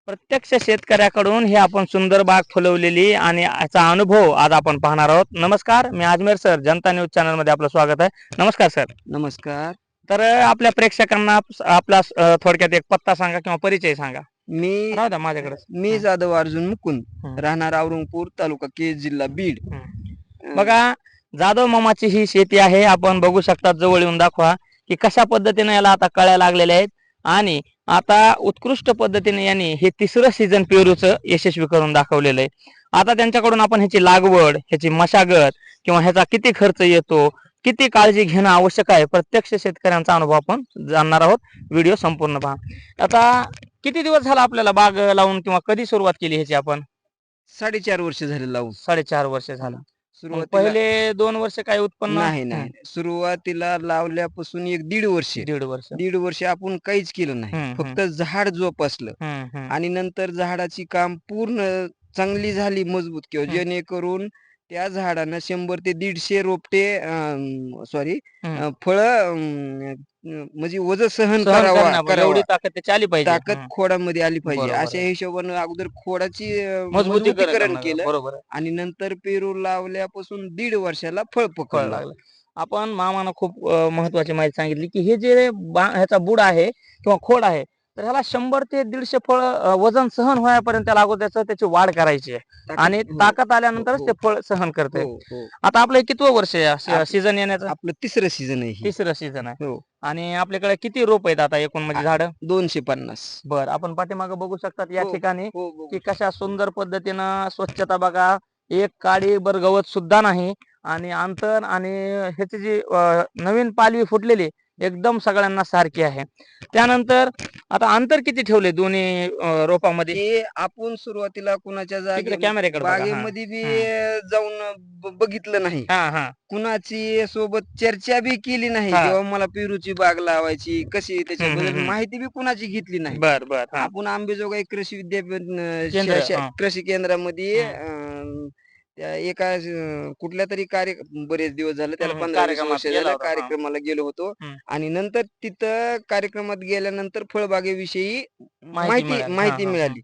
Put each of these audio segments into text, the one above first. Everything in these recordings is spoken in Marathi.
प्रत्यक्ष शेतकऱ्याकडून हे आपण सुंदर बाग फुलवलेली आणि याचा अनुभव आज आपण पाहणार आहोत. नमस्कार, मी अजमेर सर, जनता न्यूज चॅनल मध्ये आपलं स्वागत आहे. नमस्कार सर. नमस्कार. तर आपल्या प्रेक्षकांना आपला थोडक्यात एक पत्ता सांगा किंवा परिचय सांगा. मी राहू द्या माझ्याकडे. मी जाधव अर्जुन मुकुंद, हं. राहणार औरंगपूर, तालुका केज, जिल्हा बीड. बघा, जाधव मामाची ही शेती आहे. आपण बघू शकता, जवळ येऊन दाखवा की कशा पद्धतीने याला आता कळ्या लागलेल्या आहेत आणि आता उत्कृष्ट पद्धतीने यांनी हे तिसरं सीझन पेरूचं यशस्वी करून दाखवलेलं आहे. आता त्यांच्याकडून आपण ह्याची लागवड, ह्याची मशागत किंवा ह्याचा किती खर्च येतो, किती काळजी घेणं आवश्यक आहे, प्रत्यक्ष शेतकऱ्यांचा अनुभव आपण जाणणार आहोत. व्हिडिओ संपूर्ण पहा. आता किती दिवस झाला आपल्याला बाग लावून किंवा कधी सुरुवात केली ह्याची आपण? 4.5 वर्ष झाले लावून. 4.5 वर्ष झालं. सुरुवातीला पहिले 2 वर्ष काय उत्पन्न? नाही. सुरुवातीला लावल्यापासून 1-1.5 वर्ष, 1.5 वर्ष. 1.5 वर्ष आपण काहीच केलं नाही. फक्त झाड जोपासलं आणि नंतर झाडाची काम पूर्ण चांगली झाली, मजबूत किंवा जेणेकरून त्या झाडानं 100 ते 150 रोपटे फळं म्हणजे वजन सहन करण्यामध्ये एवढी ताकद त्याची आली पाहिजे. ताकद खोडामध्ये आली पाहिजे. बरोबर अशा आहे. हिशोबानं अगोदर खोडाची मजबूतीकरण मजबूतीकरण करणं. केलं बरोबर आहे. आणि नंतर पेरू लावल्यापासून 1.5 वर्षाला फळ फळ पकडलं. लागलं. आपण मामानं खूप महत्वाची माहिती सांगितली की हे जे ह्याचा बुड आहे किंवा खोड आहे, तर ह्याला 100 ते 150 फळ वजन सहन होण्यापर्यंत त्याला अगोदर त्याची वाढ करायची आहे आणि हो, ताकद आल्यानंतरच हो, ते फळ सहन करते. हो. आता आपलं हे कितवं वर्ष आहे आप- सीझन येण्याचं? आपलं तिसरं सीझन आहे ही. तिसरं सीझन आहे. हो. आणि आपल्याकडे किती रोप आहेत आता एकूण म्हणजे झाड? 250. बर, आपण पाठीमागे बघू शकतात या हो, ठिकाणी हो, हो. की कशा सुंदर पद्धतीनं स्वच्छता बघा. एक काडी बर गवत सुद्धा नाही आणि अंतर आणि ह्याची जी नवीन पालवी फुटलेली एकदम सगळ्यांना सारखी आहे. त्यानंतर आता अंतर किती ठेवले दोन्ही रोपामध्ये? हे आपण सुरुवातीला कुणाच्या तिकडे कॅमेऱ्याकडे बघा. बागेमध्ये बी जाऊन बघितलं नाही. हा. कुणाची सोबत चर्चा बी केली नाही. हा. जेव्हा मला पेरूची बाग लावायची कशी त्याच्याबद्दल हम्म. माहिती बी कुणाची घेतली नाही. बर हा. आपण आंबेजोगाई कृषी विद्यापीठ केंद्र, हा. कृषी केंद्रामध्ये त्या एका कुठल्या तरी बरेच दिवस झाले त्याला 15-20 कार्यक्रमात वर्ष गेला झालं, होता, हा. कार्यक्रमाला गेलो होतो. हम्म. आणि नंतर तिथं कार्यक्रमात गेल्यानंतर फळबागेविषयी माहिती माहिती मिळाली.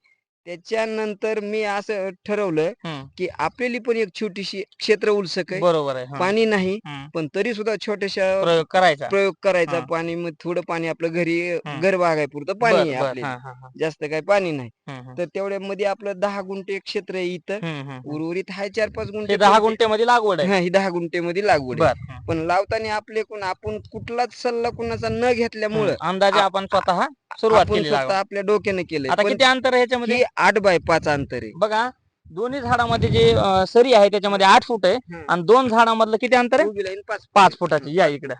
त्याच्यानंतर मी असं ठरवलं की आपल्याली पण एक छोटीशी क्षेत्र उलसक आहे. बरोबर आहे. पाणी नाही, हम्म. पण तरी सुद्धा छोट्याशा प्रयोग करायचा. प्रयोग करायचा. हा. पाणी मग थोडं पाणी आपलं घरी हम्म. घर बागायपुरतं पाणी आहे बर आपल्याला. हा. जास्त काही पाणी नाही. हम्म. तर तेवढ्यामध्ये आपलं 10 गुंठे क्षेत्र आहे इथं. उर्वरित आहे 4-5 गुंठे. हे 10 गुंठ्यामध्ये लागवड आहे. ही 10 गुंठेमध्ये लागवड आहे. बर. पण लावताना आपण कुठलाच सल्ला कुणाचा न घेतल्यामुळं अंदाजे आपण स्वतः सुरुवात आपण केली स्वतः लागवड. आपल्या डोक्याने केलंय. आता पण किती अंतर आहे ह्याच्यामध्ये? ही 8x5 अंतर आहे. बघा, दोन्ही झाडामध्ये जे सरी आहे त्याच्यामध्ये 8 फूट आहे आणि 2 झाडामधलं किती अंतर आहे? उभी लाईन 5 फुटाची. या इकडे.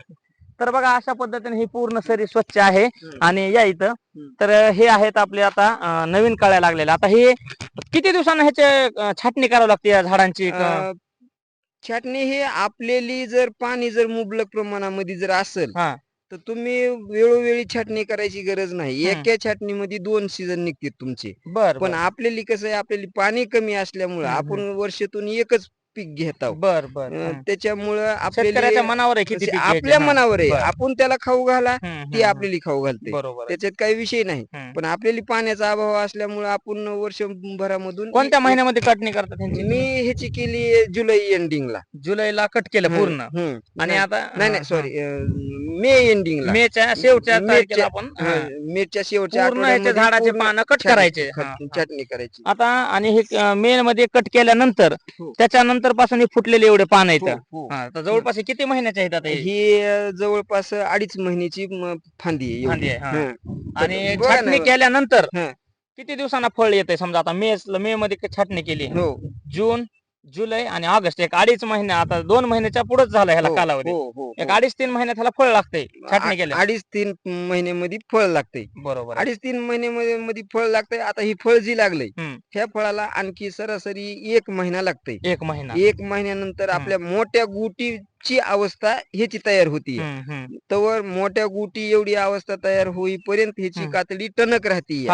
तर बघा, अशा पद्धतीने ही पूर्ण सरी स्वच्छ आहे. आणि या इथं तर हे आहेत आपले आता नवीन कळ्या लागलेल्या. आता हे किती दिवसांना ह्याचे छाटणी करावी लागते या झाडांची? छाटणी हे आपल्याली जर पाणी जर मुबलक प्रमाणामध्ये जर असेल हा. तर तुम्ही वेळोवेळी छाटणी करायची गरज नाही. हम्म. एका छाटणीमध्ये 2 सीझन निघतील तुमचे. बर पण आपल्याली कसं आहे, आपल्याला पाणी कमी असल्यामुळं आपण वर्षातून एकच पीक घेत आहोत. बर त्याच्यामुळं शेतकऱ्याच्या मनावर आहे किती पीक घ्यायचे. आपल्या हा. मनावर आहे. बर. आपण त्याला खाऊ घाला, ती हम्म. आपल्याला खाऊ घालते. बरोबर आहे. त्याच्यात काही विषय नाही. हम्म. पण आपल्याला पाण्याचा अभाव असल्यामुळे आपण वर्षभरामधून कोणत्या महिन्यामध्ये कटणी करतात त्यांची? मी ह्याची केली जुलै एंडिंगला. जुलैला कट केलं पूर्ण. आणि आता नाही सॉरी, मे एंडिंगला, मेच्या शेवटच्या तारखेला आपण मेच्या शेवटच्या पूर्ण ह्याचे आठवड्यामध्ये झाडाचे पूर्ण पानं कट करायचे. छाटणी करायची. आता आणि हे मे मध्ये कट केल्यानंतर त्याच्यानंतर पासून हे फुटलेले एवढे पान आहेत. हो. तर जवळपास हे किती महिन्याचे आहेत आता हे? ही जवळपास 2.5 महिन्याची फांदी आहे फांदी एवढी. आहे, तर आणि बघा छाटणी ना. केल्यानंतर हं. किती दिवसांना फळ येते? समजा आता मे मध्ये छाटणी केली, हो जून, जुलै आणि ऑगस्ट, एक 2.5 महिने, आता 2 महिन्याच्या पुढेच झाला ह्याला कालावधी. एक 2.5-3 महिन्यात ह्याला फळ लागते छाटणी केल्या. 2.5-3 महिन्यामध्ये फळ लागते. बरोबर. 2.5-3 महिन्यामध्ये फळ लागतंय. आता ही फळ जी लागलंय, ह्या फळाला आणखी सरासरी 1 महिना लागतंय. 1 महिना. 1 महिन्यानंतर आपल्या मोठ्या गुटी टॉपची अवस्था ह्याची तयार होती. तवर मोठ्या गुटी एवढी अवस्था तयार होईपर्यंत ह्याची कातडी टणक राहते.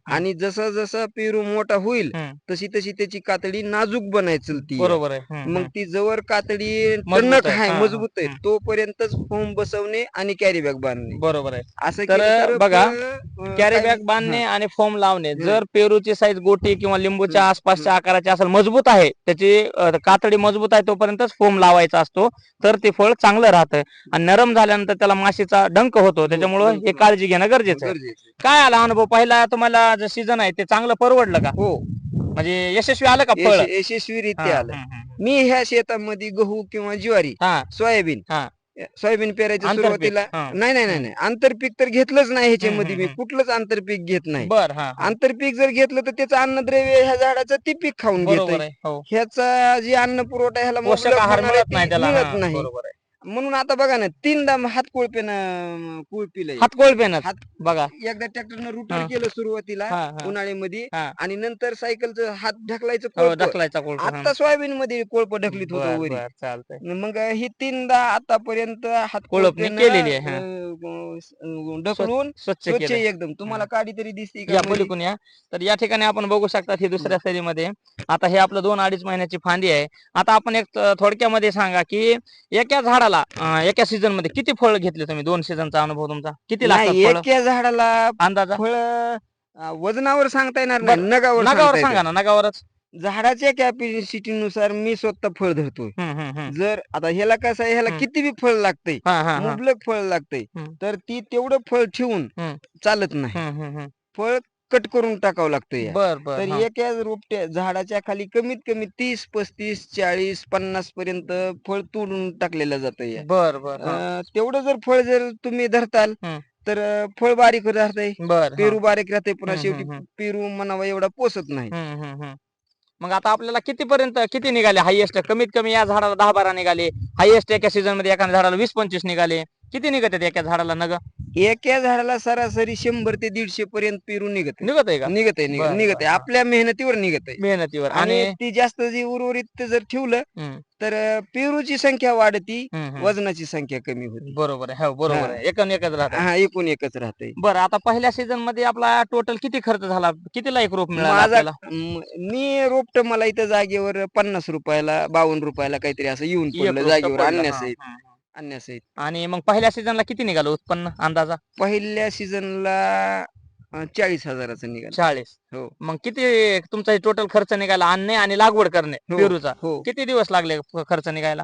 आणि जसं जसं पेरू मोठा होईल तशी तशी त्याची कातडी नाजूक बनाय चलती. बरोबर आहे. मग ती जवळ कातडी मजबूत टणक आहे. आहे, मजबूत आहे, तोपर्यंतच फोम बसवणे आणि कॅरी बॅग बांधणे. बरोबर आहे. असं तर केलं तर बघा, फळं, कॅरी काही- बॅग बांधणे हा. आणि फोम लावणे, जर पेरूची साईज गोटी किंवा लिंबूच्या आसपासच्या आकाराची असेल, मजबूत आहे, त्याची कातडी मजबूत आहे, तोपर्यंतच फोम लावायचा असतो, तर ते फळ चांगलं राहतं. आणि नरम झाल्यानंतर त्याला माशीचा डंक होतो, त्याच्यामुळं हे काळजी घेणं गरजेचं आहे. गरजेचं आहे. काय आला अनुभव पहिला तुम्हाला, जे सीझन आहे ते चांगलं परवडलं का? हो, म्हणजे यशस्वी आलं का फळ? यशस्वीरित्या आलं. मी ह्या शेतामध्ये गहू किंवा ज्वारी, हा सोयाबीन हा सोयाबीन पेरायचं आंतरपीक, सुरुवातीला हा. नाही आंतरपीक तर घेतलंच नाही ह्याच्यामध्ये. मी हम्म. कुठलंच आंतरपीक घेत नाही. बर, हा हा. आंतरपीक जर घेतलं तर त्याचं अन्नद्रव्य ह्या झाडाचं ती पीक खाऊन बरोबर घेत. आहे. हो, ह्याचा जे अन्न पुरवठा ह्याला पोषक मुबलक आहार होणार आहे मिळत नाही ते त्याला. मिळत हा, नाही. बरोबर आहे. म्हणून आता बघा ना, 3दा हात कोळपेनं कुळपिलंय. हातकोळपेनच हात बघा. एकदा ट्रॅक्टरनं हा. रुटर केलं सुरुवातीला हा हा उन्हाळ्यामध्ये, हा. आणि नंतर सायकलचं हात ढकलायचं हो, कोळप. ढकलायचा कोळप. आता सोयाबीन मध्ये कोळप ढकलीत होतो बर वरी. बर, चालतंय. मग ही 3दा आतापर्यंत हात कोळपणी कोळपेनं, केलेली आहे. ढकलून स्वच्छ स्वच्छ केलंय. एकदम. तुम्हाला काडी तरी दिसते का या मध्ये? पलीकडून या. तर या ठिकाणी आपण बघू शकता, ही दुसऱ्या सरीमध्ये आता हे आपलं 2-2.5 महिन्याची फांदी आहे. आता आपण एक थोडक्यामध्ये सांगा की एका झाडाला एका सीझन मध्ये किती फळ घेतले तुम्ही? 2 सीझनचा अनुभव तुमचा किती लागतात नाही, फळ एका झाडाला अंदाजा? फळ वजनावर सांगता येणार नाही, बरं, नगावर नगावर सांगता सांगा येतं. ना, नगावरच. झाडाच्या कॅपॅसिटीनुसार मी स्वतः फळ धरतोय. जर आता ह्याला कसं आहे, ह्याला हम्म. किती बी फळ लागतंय, हा हा हा. मुबलक फळ लागतंय, हम्म. तर ती तेवढं फळ ठेवून हम्म. चालत नाही. फळ कट करून टाकावं लागतं. बर बर, तर हा. एका रोपट्या झाडाच्या खाली कमीत कमी 30, 35, 40, 50 पर्यंत फळ तोडून टाकलेलं जातं. बर बर, हा. तेवढं जर फळ जर तुम्ही धरताल हम्म. तर फळ बारीक राहतंय, बर, हा. पेरू बारीक राहते, पुन्हा हम्म, शेवटी हम्म, हम्म. पेरू म्हणावा एवढा पोसत नाही. मग आता आपल्याला किती निघाले हायएस्ट? कमीत कमी या झाडाला 10-12 निघाले, हायएस्ट एका सीझन मध्ये एका झाडाला 20-25 निघाले. किती निघत आहेत एका झाडाला नग? एका झाडाला सरासरी 100 ते 150 पर्यंत पेरू निघत निघत आहे का? निघत आहे बर, निघत बर, आहे. हा. आपल्या मेहनतीवर निघत आहे. मेहनतीवर. आणि आणि ती जास्त जी उर्वरित जर ठेवलं हम्म, तर पेरूची संख्या वाढती, हम्म. वजनाची संख्या कमी होती. बरोबर आहे. हो, बरोबर हा. आहे. एकच राहत. हा, एकूण एकच राहते. बरं, आता पहिल्या सीझन मध्ये आपला टोटल किती खर्च झाला? कितीला एक रोप मिळाला माझा आपल्याला? मी रोपट मला इथं जागेवर 50 रुपयाला, 52 रुपयाला काहीतरी असं येऊन एक पडलं रोपटं जागेवर पडलं. आणण्यासहित. हा, हा. आणण्यासहित आणि मग पहिल्या सीझनला किती निघालं उत्पन्न अंदाजा? पहिल्या सीझनला 40,000चं निघालं. 40. हो, मग किती तुमचा टोटल खर्च निघाला आणणे आणि लागवड करणे हो, पेरूचा? हो. किती दिवस लागले खर्च निघायला?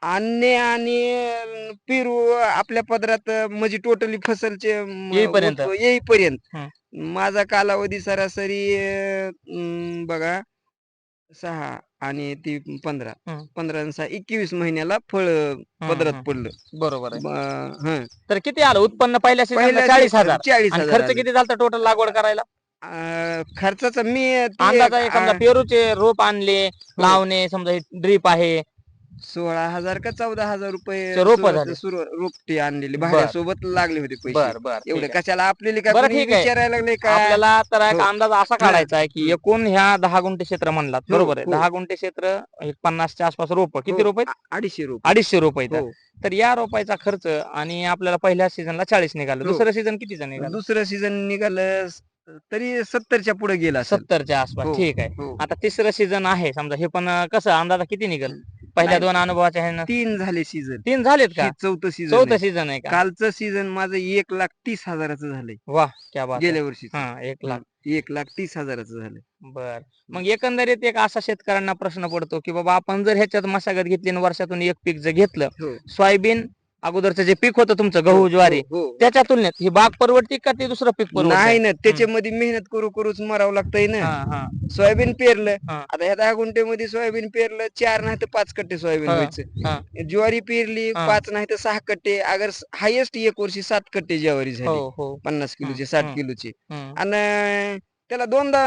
आणणे आणि पेरू आपल्या पदरात म्हणजे टोटली फसलचे येईपर्यंत? येईपर्यंत हं. माझा कालावधी सरासरी बघा 6 आणि ती 15, हं. 15 आणि 6 21 महिन्याला फळ पदरात पडलं. बरोबर आहे. हं. तर किती आलं उत्पन्न पहिल्या सीझनला? पहिल्या 40,000. 40,000 आणि खर्च आलं. किती झाला टोटल लागवड करायला? खर्चाचं मी ते अंदाजा एक समजा पेरूचे रोप आणले, हो. लावणे, समजा ड्रीप आहे, 16,000 का 14,000 रुपये चे रोपं झाले. रोपटी आणलेली बर. भाड्यासोबत लागले होते पैसे. बर बर, एवढे ठीक आहे. कशाला आपल्याला काय बरं, कोणी ठीक आहे. विचारायला लागले का? आपल्याला तर एक हो. अंदाज असा काढायचा आहे की एकूण ह्या 10 गुंठे क्षेत्र म्हणलात, हो, बरोबर आहे? हो. 10 गुंठे क्षेत्र, एक 50च्या आसपास रोप. किती रोप आहेत? 250 रुपये. 250 रोप आहेत. हो. तर या रोपाचा खर्च आणि आपल्याला पहिल्या सीझनला 40 निघालं. हो. दुसरं सीझन कितीचं निघालं? दुसरं सीझन निघालं तरी 70च्या पुढे गेला असेल. 70च्या आसपास. हो, ठीक आहे. हो. आता तिसरं सीझन आहे समजा, हे पण कसं अंदाजा किती निघेल पहिल्या नाही, 2 अनुभवाच्या ह्यानं? 3 झाले सीझन. 3 झालेत का? हे चौथं सीझन चौथं आहे. सीझन आहे का? कालचं सीझन माझं 1,30,000चं झालंय. वाह, क्या बात आहे. गेल्या वर्षीच हा, 1 लाख. 1,30,000चं झालंय. बर. मग एकंदरीत एक असा शेतकऱ्यांना प्रश्न पडतो की बाबा आपण जर ह्याच्यात मशागत घेतली आणि वर्षातून एक पीक जर घेतलं, हो. सोयाबीन अगोदरचं जे पीक होतं तुमचं गहू हो, ज्वारी, हो. त्याच्या तुलनेत ही बाग परवडती का ते दुसरं पीक परवडतं? नाही ना, त्याच्यामध्ये मेहनत करूच मरावं लागतंय ना. हा हा सोयाबीन पेरलं, हा. आता ह्या 10 गुंठेमध्ये सोयाबीन पेरलं, 4 नाही तर 5 कट्टे सोयाबीन हा, व्हायचं. हा. ज्वारी पेरली, हा. 5 नाही तर 6 कट्टे, अगर हायेस्ट एक वर्षी 7 कट्टे ज्वारी हो झाली, हो. 50 किलोचे, हम्म, 60 किलोचे. हम्म. आणि त्याला 2दा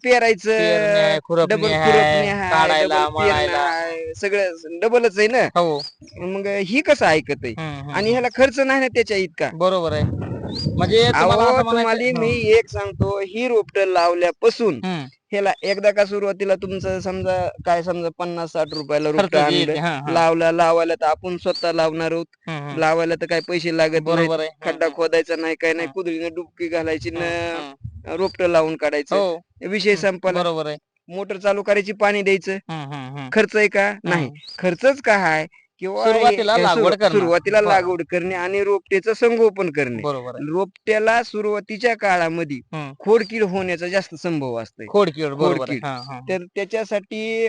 पेरायचं, पेरणी आहे, खुरपणी डबल आहे, खुरपणी आहे, काढायला, डबल पेरणं मळायला. आहे, सगळं डबलच आहे ना. हो. मग ही कसं ऐकत आहे? आणि ह्याला खर्च नाही ना त्याच्या इतका. बरोबर आहे. म्हणजे तुम्हाला अहो असं म्हणायचं- तुम्हाला मी एक सांगतो, ही रोपटं लावल्यापासून हं. ह्याला एकदा का सुरुवातीला तुमचं समजा 50-60 रुपयाला खर्च रोपटं येते. आणलं, हां, हां. लावायला तर आपण स्वतः लावणार आहोत. हं, हं. लावायला तर काही पैसे लागत बरोबर नाहीत. आहे. हं, खड्डा हं. खोदायचा नाही, काही नाही. हं. कुदळीनं डुबकी घालायची हं, हं. रोपटं लावून काढायचं. हो. विषय हं. संपला. बरोबर आहे. मोटर चालू करायची, पाणी द्यायचं. हं, हं, हं. खर्च आहे का? नाही. हं. खर्चच काय आहे? किंवा सुरुवातीला लागवड करणं. सुरुवातीला बरं. लागवड करणे आणि रोपटेचं संगोपन करणे. बरोबर आहे. रोपट्याला सुरुवातीच्या काळामध्ये हं. खोडकीड होण्याचा जास्त संभव असतोय. खोडकीड बरोबर आहे. खोडकीड. हां, हां. तर त्याच्यासाठी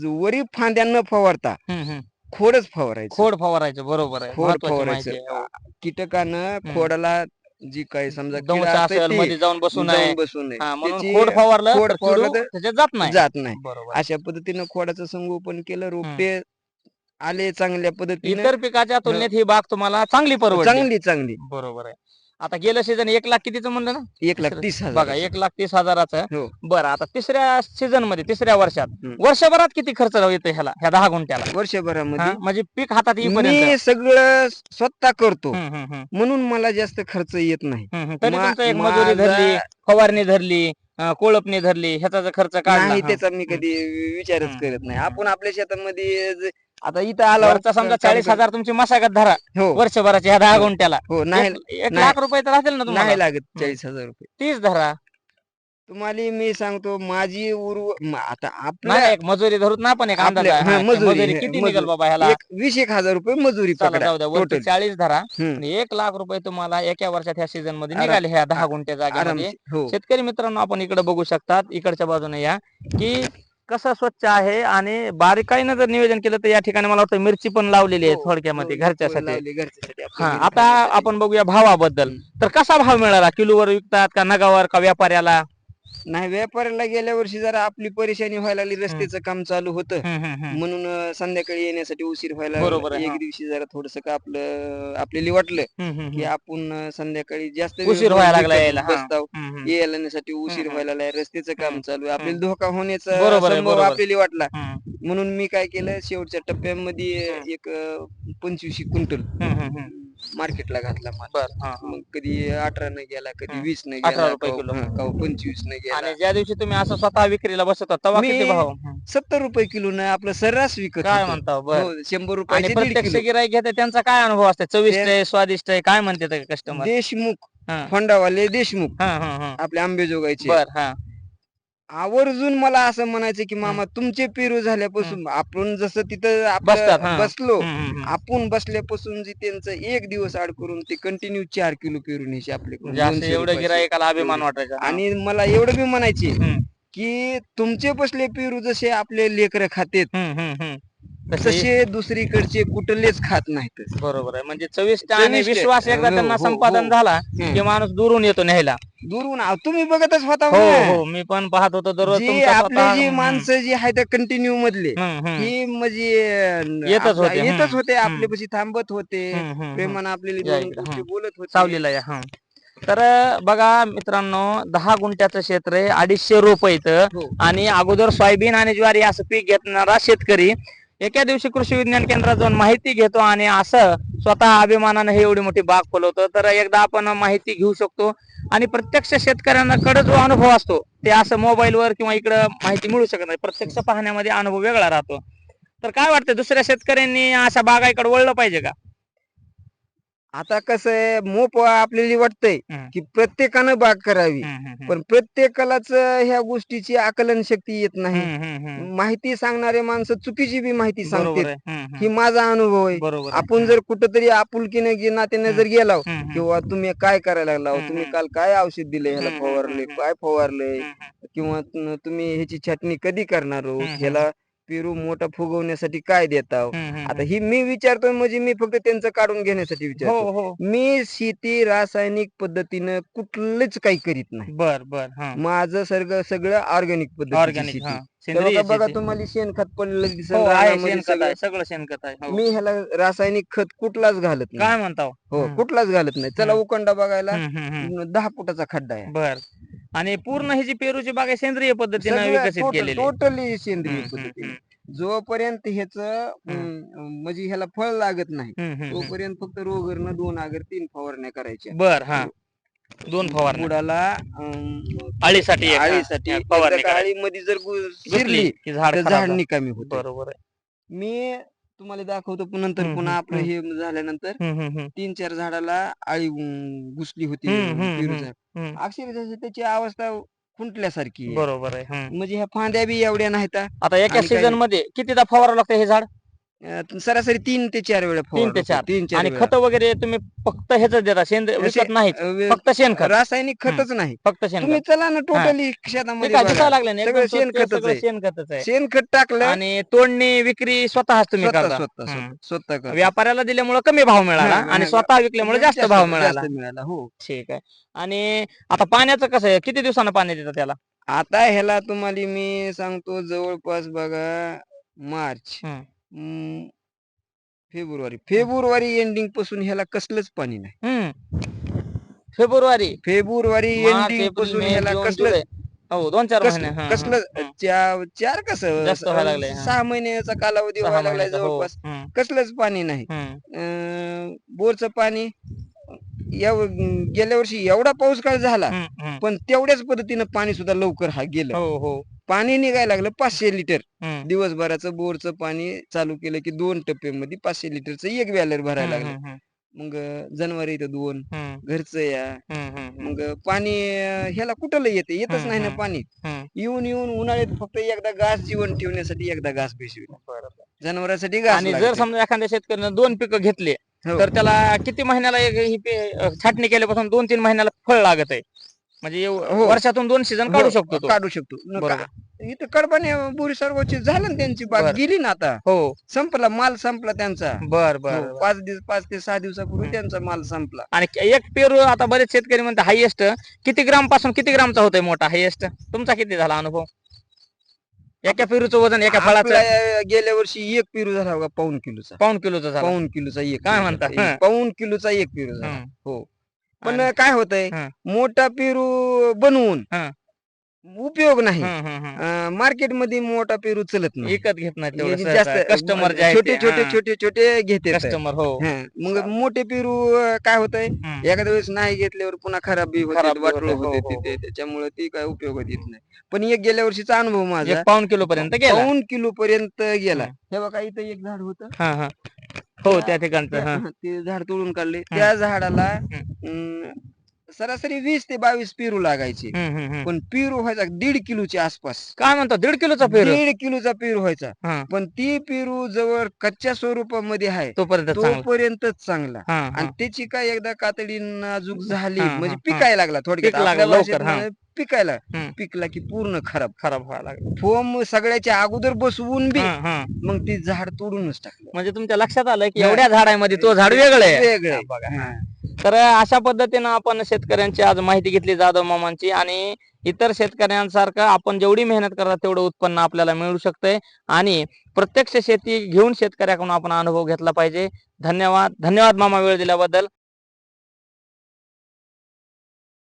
वरी फांद्या न फवारता हं, हं. खोडच फवारायचं. खोड फवारायचं बरोबर आहे. खोड महत्वाची माहिती फवारायचं. आहे. हो. कीटकानं हं. खोडाला जी काही समजा कीड दंश असते असेल ती मध्ये जाऊन बसू नये. जाऊन बसू नये. हां, म्हणून त्याची खोड फवारलं खोड तर फवारलं किडू तर त्याच्यात जात नाही. जात नाही. बरोबर आहे. अशा पद्धतीनं खोडाचं संगोपन केलं, हं. रोपटे आले चांगल्या पद्धतीनं. इतर पिकाच्या हं. तुलनेत ही बाग तुम्हाला चांगली परवडली. चांगली. बरोबर आहे. आता गेलं सीझन 1,00,000 कितीचं म्हणलं ना? 1,30,000 बघा 1,30,000चं. हो. बरं आता तिसऱ्या सीझन मध्ये तिसऱ्या वर्षात हं. वर्षभरात किती खर्च येतो ह्याला ह्या 10 गुंठ्याला? वर्षभरामध्ये हां, म्हणजे पीक हातात येईपर्यंत. मी सगळं स्वतः करतो. हं, हं, हं. म्हणून मला जास्त खर्च येत नाही. हं, हं. तरी मा तुमचं एक मजुरी धरली, माझा फवारणी धरली, कोळपणी धरली, ह्याचा जर खर्च काढला. नाही, हां. त्याचा मी हं. कधी विचारच हं, करत नाही. हं. आपण आपल्या शेतामध्ये आता इथं आला वरचा समजा 40,000 तुमची मशागत धरा हो. वर्षभराची ह्या 10 हो. गुंठ्याला. हो. नाही 1 लाख रुपये तर असेल ना तुम्हाला? नाही लागत हं. 40,000 रुपये. 30 धरा. तुम्हाला मी सांगतो माझी आता नाही आपल्या एक मजुरी धरूत ना आपण एक अंदाज आहे. हां, मजुरी किती निघेल बाबा ह्याला? एक 20,000 रुपये मजुरी चला पकडा जाऊ द्या वरती टोटल. 40 धरा हं. आणि 1 लाख रुपये तुम्हाला एका वर्षात ह्या सीझन मध्ये आराम- निघाले ह्या 10 आ- गुंठ्या जागेमध्ये. आरामशीर. हो. शेतकरी मित्रांनो आपण इकडे बघू शकतात, इकडच्या बाजूने या की कसं स्वच्छ आहे आणि बारीकाईनं जर नियोजन केलं तर या ठिकाणी मला वाटतं मिरची पण लावलेली आहे हो, थोडक्यामध्ये हो, घरच्यासाठी. लावली घरच्यासाठी आपल्या हा घरी आता खाण्यासाठी. आपण बघूया भावाबद्दल. हं. तर कसा भाव मिळाला? किलोवर विकतात का नगावर का व्यापाऱ्याला? नाही, व्यापाऱ्याला गेल्या वर्षी जरा आपली परेशानी व्हायला लागली. रस्त्याचं काम चालू होतं. हं, हं, हं. म्हणून संध्याकाळी येण्यासाठी उशीर व्हायला बरोबर लागला. आहे, एक हां. दिवशी जरा थोडस का आपल्याला वाटलं हं, हं, की हं. आपण संध्याकाळी जास्त वेळ उशीर व्हायला लागला यायला. हां. बसताव. हं, हं. यायला येण्यासाठी उशीर हं. व्हायला लागला. रस्त्याचं काम हं. चालू आहे. हं. आपल्याला धोका होण्याचा बरोबर आहे, संभव बरोबर. आपल्याला वाटला. हं. म्हणून मी काय केलं, शेवटच्या टप्प्यामध्ये हं. एक 25 क्विंटल हं, हं, हं. मार्केटला घातला माल. बरं. हां, हां. मग कधी 18 न गेला, कधी हं. 20 न 18 गेला, रुपये किलो. कवा 25 न गेला. आणि ज्या दिवशी तुम्ही असं स्वतः विक्रीला बसवता तेव्हा मी किती भाव? हं. 70 रुपये किलो न आपलं सर्रास विकत काय होतो. म्हणता? बरं. हो, 100 आणि रुपयाचे 1.5 प्रत्यक्ष किलो. गिराईक घेते त्यांचा काय अनुभव असतो? चविष्ट ते आहे, स्वादिष्ट आहे, काय म्हणते ते कस्टमर? देशमुख, हां. होंडावाले देशमुख हां, हां, हां. आपल्या आंबेजोगाईचे बरं. हां. आवर्जून मला असं म्हणायचं की हं. मामा तुमचे पेरू हं. झाल्यापासून आपण जसं तिथं बसतात. आपलं हां. बसलो, हं, हं, हं. आपण बसल्यापासून जी त्यांचं एक दिवस आड करून ते कंटिन्यू 4 किलो पेरू न्यायचे आपल्याकडून म्हणजे असं 200 एवढं रुपयाचे. गिराईकाला अभिमान एवढे. वाटायचा. हां. आणि मला एवढं बी म्हणायचे हं. की तुमचे बसले पेरू जसे आपले लेकरं खातेत हं, हं, हं. तसे दुसरीकडचे कुठलेच खात नाहीत. बरोबर आहे. म्हणजे चविष्ट आणि चविष्ट. विश्वास एकदा हो, त्यांना हो, संपादन हो. झाला हं. की माणूस दुरून येतो न्यायला. दुरून तुम्ही बघतच होता हो, ना. हो. मी पण पाहत होतो दररोज जी तुमचा आपले स्वतः. जी हं. माणसं जी आहेत कंटिन्यू मधले हं, हं. ही म्हणजे येतच होते. हं. येतच होते, हं. आपल्यापाशी थांबत होते, हं, हं, हं. प्रेमानं आपल्याला या 2 इकडं. गोष्टी हं. बोलत होते. सावलीला या. हं. तर बघा मित्रांनो 10 गुंठ्याचं क्षेत्र आहे, 250 रोप इथं हो. आणि अगोदर सोयाबीन आणि ज्वारी असं पीक घेणारा शेतकरी एका दिवशी कृषी विज्ञान केंद्रात जाऊन माहिती घेतो आणि असं स्वतः अभिमानानं हे एवढी मोठी बाग फुलवतो. तर एकदा आपण माहिती घेऊ शकतो आणि प्रत्यक्ष शेतकऱ्यांकडे जो अनुभव असतो ते असं मोबाईलवर किंवा इकडं माहिती मिळू शकत नाही. प्रत्यक्ष पाहण्यामध्ये अनुभव वेगळा राहतो. तर काय वाटतं दुसऱ्या शेतकऱ्यांनी अशा बागाकडे वळलं पाहिजे का? आता कसं आहे, मोप आपल्याला वाटतंय हं. की प्रत्येकानं बाग करावी, हं, हं, हं. पण प्रत्येकालाच ह्या गोष्टीची आकलन शक्ती येत नाही. हं, हं, हं. माहिती सांगणारे माणसं चुकीची बी माहिती बरोबर सांगतात. आहे. हं, हं. ही माझा अनुभव आहे. बरोबर आहे. आपण हं. जर कुठंतरी आपुलकीने नात्याने हं. जर गेला हं, हं. किंवा तुम्ही काय करायला लागला, हं, तुम्ही हं. काल काय औषध दिले, ह्याला हं, हं, फवारले, हं, हं. काय फवारलंय, हं, हं. किंवा तुम्ही ह्याची छाटणी कधी करणार आहोत, हं, हं. ह्याला पेरू मोठा फुगवण्यासाठी काय देताव. हं, हं, आता हं. ही मी विचारतोय म्हणजे मी फक्त त्यांचं काढून घेण्यासाठी हो, विचारतो. हो. मी शेती रासायनिक पद्धतीनं कुठलंच काही करीत नाही. बर बर. हां. माझं सगळं ऑर्गॅनिक पद्धतीची ऑर्गॅनिक. शेती. हां. तर सेंद्रिय बघा शेती. तुम्हाला शेणखत पडलेलं दिसेल हो आहे, रानामध्ये शेणखत सगळं. आहे, सगळं शेणखत आहे. हो. मी ह्याला रासायनिक खत कुठलाच घालत नाही. काय म्हणता हो? हो, हं. कुठलाच घालत नाही. चला हं. उकंडा बघायला हं, हं, हं. 10 फुटाचा खड्डा आहे. बर. आणि पूर्ण ही जी पेरूची बाग आहे सेंद्रिय पद्धतीने सगळं विकसित केलेली आहे. टोटली सेंद्रिय हं, हं, पद्धतीने. हं. जोपर्यंत ह्याच म्हणजे ह्याला फळ लागत नाही तोपर्यंत फक्त रोगरनं 2 अगर 3 फवारण्या करायच्या. बर हा 2 फवारण्या बुडाला आळीसाठी एक, हा, आळीसाठी एक फवारणी एकदा का करायची. आळीमध्ये जर घुसली शिरली की झाड तर खराब झाड झालं. निकामी होत. बरोबर आहे. मी तुम्हाला दाखवतो नंतर पुन्हा आपलं हे झाल्यानंतर 3-4 झाडाला आळी घुसली होती पेरू झाड. अक्षरशः त्याची अवस्था खुंटल्यासारखी आहे. बरोबर आहे. म्हणजे ह्या फांद्या बी एवढ्या नाहीत. आता एका सीझन मध्ये कितीदा फवारावं लागतं हे झाड? सरासरी 3 ते 4 वेळा 3 ते 4. 3-4 आणि वेळा. खत वगैरे तुम्ही फक्त ह्याच देता, विकत नाही, फक्त शेणखत? रासायनिक खतच नाही. फक्त तुम्ही शेणखत. चला ना टोटली ते शेतामध्ये काय बघा. दिसायला लागले ना, सगळं एकदम स्वच्छ, शेणखतच सगळं आहे. शेणखतच आहे. शेणखत टाकलं आणि तोडणी विक्री स्वतःच तुम्ही स्वतः करता. स्वतः स्वतः स्वतः करतो. व्यापाऱ्याला दिल्यामुळे कमी भाव मिळाला हा, आणि हा, स्वतः विकल्यामुळे जास्त भाव मिळाला. जास्त मिळाला. हो. ठीक आहे. आणि आता पाण्याचं कसं आहे, किती दिवसानं पाणी देतात त्याला? आता ह्याला तुम्हाला मी सांगतो जवळपास बघा मार्च, फेब्रुवारी एंडिंग पासून ह्याला कसलंच पाणी नाही. फेब्रुवारी मार्च, एंडिंग एप्रिल, पासून मे, ह्याला जून, कसलं जुलै. हो 2-4 महिने. कसलं 4 कसं जास्त व्हायला लागलंय. 6 महिन्याचा कालावधी 6 व्हायला लागलाय महिन्याचं. हो. जवळपास. कसलंच पाणी नाही. बोरचं पाणी गेल्या वर्षी एवढा पाऊस काळ झाला पण तेवढ्याच पद्धतीनं पाणी सुद्धा लवकर गेलं. हो. पाणी निघायला लागलं 500 लिटर दिवसभराचं. बोरचं पाणी चालू केलं की 2 टप्प्यामध्ये 500 लिटरचं एक बॅलर भरायला लागलं. मग जनावरे इथं 2 घरचं या. मग पाणी ह्याला कुठलं येतच नाही ना पाणी. येऊन उन्हाळ्यात फक्त एकदा घास जीवन ठेवण्यासाठी एकदा घास बेसविला. जनावरांसाठी घास आणि जर लागते. समजा एखाद्या शेतकऱ्यानं 2 पिकं घेतले हो. तर त्याला किती महिन्याला छाटणी केल्यापासून 2-3 महिन्याला फळ लागत आहे? म्हणजे हो. वर्षातून 2 सीझन काढू शकतो तो. काढू शकतो. बरोबर. इथं कडबाने बोरी सर्वची झालं ना, त्यांची बाग बरं. गेली ना आता. हो. संपला माल संपला त्यांचा. बर हो, 5 ते 6 दिवसापूर्वी त्यांचा माल संपला. आणि एक पेरू आता बरेच शेतकरी म्हणतात हायएस्ट किती ग्राम पासून किती ग्रामचा होतोय मोठा हायएस्ट? तुमचा किती झाला अनुभव? एका पेरूचं वजन एका फळाचं आपला गेल्या वर्षी 1 पेरू झाला बघा, पाऊण किलोचा. पाऊण किलोचं झाला. पाऊण किलोचा 1 काय म्हणता? पाऊण किलोचा 1 पेरू झाला. हो. पण आणि- काय होतंय, मोठा पेरू बनवून उपयोग नाही. मार्केटमध्ये मोठा पेरू चलत नाही. विकत घेत नाही तेवढं हे सहसा. जास्त कस्टमर जे आहेत छोटे ते, छोटे छोटे छोटे घेते. कस्टमर. हो. मग मोठे पेरू काय होतंय, एखाद्या वेळेस नाही घेतल्यावर पुन्हा खराब बी खराब होते, बी वाटोळ होते. हो, होते हो, ते. त्याच्यामुळे ती काय उपयोगात येत नाही. पण एक गेल्या वर्षीचा अनुभव माझा एक पाऊण किलो पर्यंत गेला. पाऊण किलो पर्यंत गेला. हे बघा इथं एक झाड होतं. हो त्या ठिकाणचं. ते झाड तोडून काढले. त्या झाडाला सरासरी 20 ते 22 पेरू लागायचे. पण पेरू व्हायचा 1.5 किलोच्या आसपास. काय म्हणतो 1.5 किलोचा पेरू? 1.5 किलोचा पेरू व्हायचा. पण ती पेरू जवळ कच्च्या स्वरूपामध्ये आहे तोपर्यंतच चांगला. आणि त्याची काय एकदा कातडी नाजूक झाली म्हणजे पिकायला लागला. थोडक्यात आपल्या भाषेत म्हणाल पिकायला. पिकला की पूर्ण खराब व्हायला लागला. फोम सगळ्याच्या अगोदर बसवून बी मग ती झाड तोडूनच टाकलं. म्हणजे तुमच्या लक्षात आलं की एवढ्या झाडांमध्ये तो झाड वेगळं आहे. वेगळं आहे. बघा. तर अशा पद्धतीनं आपण शेतकऱ्यांची आज माहिती घेतली जाधव मामांची. आणि इतर शेतकऱ्यांसारखं आपण जेवढी मेहनत करतात तेवढं उत्पन्न आपल्याला मिळू शकतंय. आणि प्रत्यक्ष शेती घेऊन शेतकऱ्याकडून आपण अनुभव घेतला पाहिजे. धन्यवाद मामा वेळ दिल्याबद्दल.